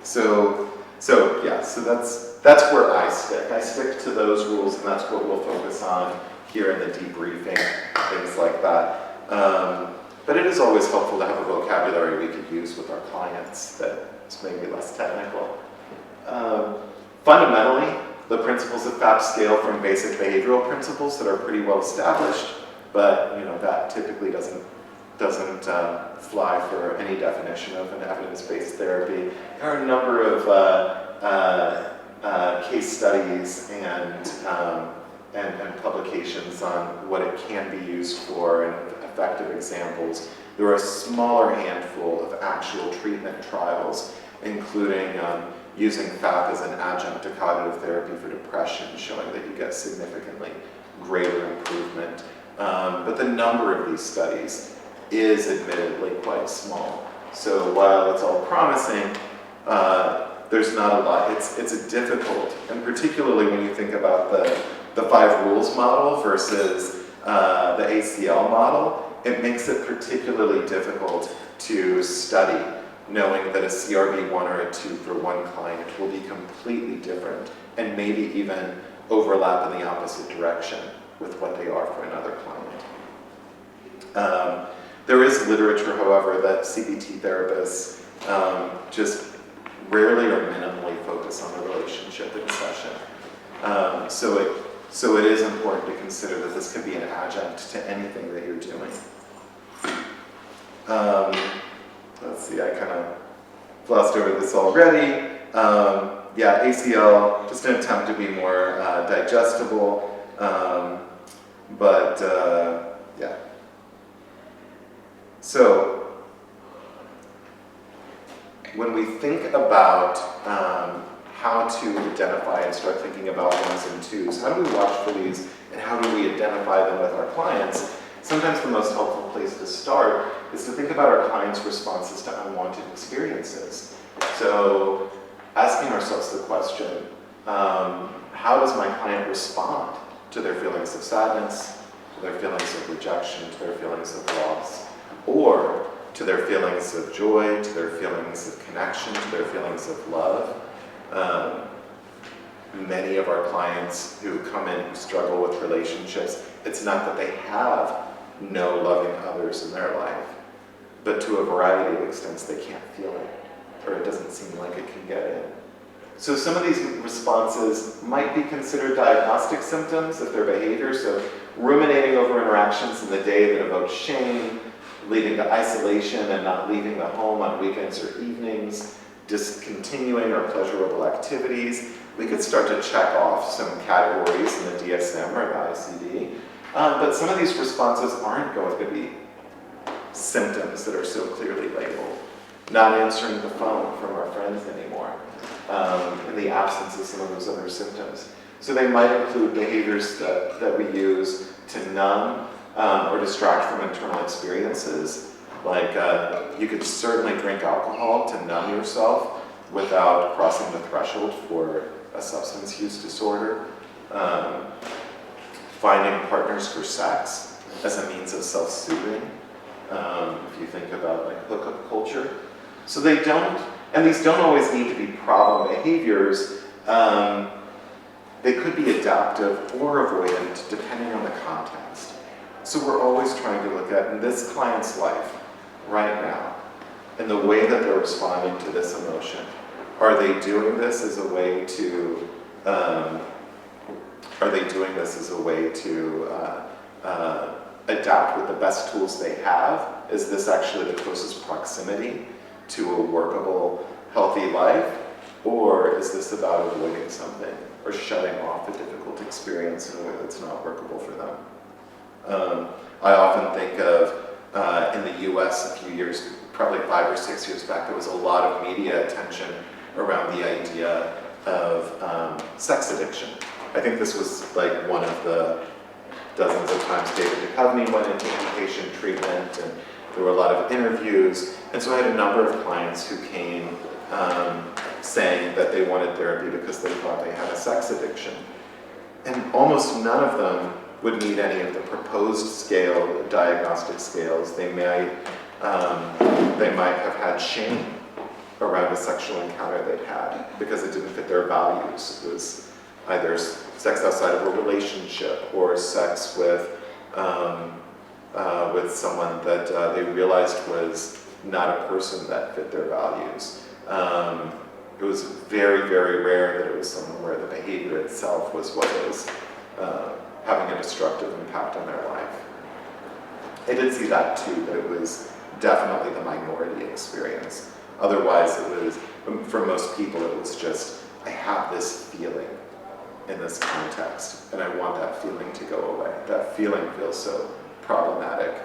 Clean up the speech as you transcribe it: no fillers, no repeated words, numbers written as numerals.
So that's where I stick. I stick to those rules, and that's what we'll focus on here in the debriefing, things like that. But it is always helpful to have a vocabulary we could use with our clients that's maybe less technical. Fundamentally, the principles of FAP scale from basic behavioral principles that are pretty well established, but that typically doesn't fly for any definition of an evidence-based therapy. There are a number of case studies and publications on what it can be used for and effective examples. There are a smaller handful of actual treatment trials, including using FAP as an adjunct to cognitive therapy for depression, showing that you get significantly greater improvement. But the number of these studies is admittedly quite small. So while it's all promising, there's not a lot. It's a difficult, and particularly when you think about the 5 rules model versus the ACL model, it makes it particularly difficult to study, knowing that a CRB1 or a 2 for one client will be completely different and maybe even overlap in the opposite direction with what they are for another client. There is literature, however, that CBT therapists just rarely or minimally focus on the relationship in session. So it is important to consider that this could be an adjunct to anything that you're doing. Let's see, I kind of glossed over this already. ACL, just an attempt to be more digestible, yeah. So, when we think about how to identify and start thinking about 1s and 2s, how do we watch for these and how do we identify them with our clients? Sometimes the most helpful place to start is to think about our clients' responses to unwanted experiences. So, asking ourselves the question, how does my client respond to their feelings of sadness, to their feelings of rejection, to their feelings of loss, or to their feelings of joy, to their feelings of connection, to their feelings of love? Many of our clients who come in who struggle with relationships, it's not that they have no loving others in their life, but to a variety of extents they can't feel it, or it doesn't seem like it can get in. So some of these responses might be considered diagnostic symptoms of their behavior, so ruminating over interactions in the day that evoke shame, leading to isolation and not leaving the home on weekends or evenings, discontinuing our pleasurable activities. We could start to check off some categories in the DSM or the ICD, but some of these responses aren't going to be symptoms that are so clearly labeled. Not answering the phone from our friends anymore, in the absence of some of those other symptoms. So they might include behaviors that we use to numb or distract from internal experiences. Like you could certainly drink alcohol to numb yourself without crossing the threshold for a substance use disorder. Finding partners for sex as a means of self-soothing, if you think about like hookup culture. So they don't, and these don't always need to be problem behaviors. They could be adaptive or avoidant depending on the context. So we're always trying to look at in this client's life right now, and the way that they're responding to this emotion. Are they doing this as a way to adapt with the best tools they have? Is this actually the closest proximity to a workable, healthy life? Or is this about avoiding something or shutting off a difficult experience in a way that's not workable for them? I often think of, in the US a few years, probably 5 or 6 years back, there was a lot of media attention around the idea of sex addiction. I think this was like one of the dozens of times David Duchovny went into inpatient treatment, and there were a lot of interviews. And so I had a number of clients who came saying that they wanted therapy because they thought they had a sex addiction. And almost none of them would meet any of the proposed diagnostic scales. They might have had shame around a sexual encounter they'd had because it didn't fit their values. It was either sex outside of a relationship or sex with someone that they realized was not a person that fit their values. It was very, very rare that it was someone where the behavior itself was what was having a destructive impact on their life. I did see that too, but it was definitely the minority experience. Otherwise, it was, for most people, it was just, I have this feeling in this context, and I want that feeling to go away. That feeling feels so problematic.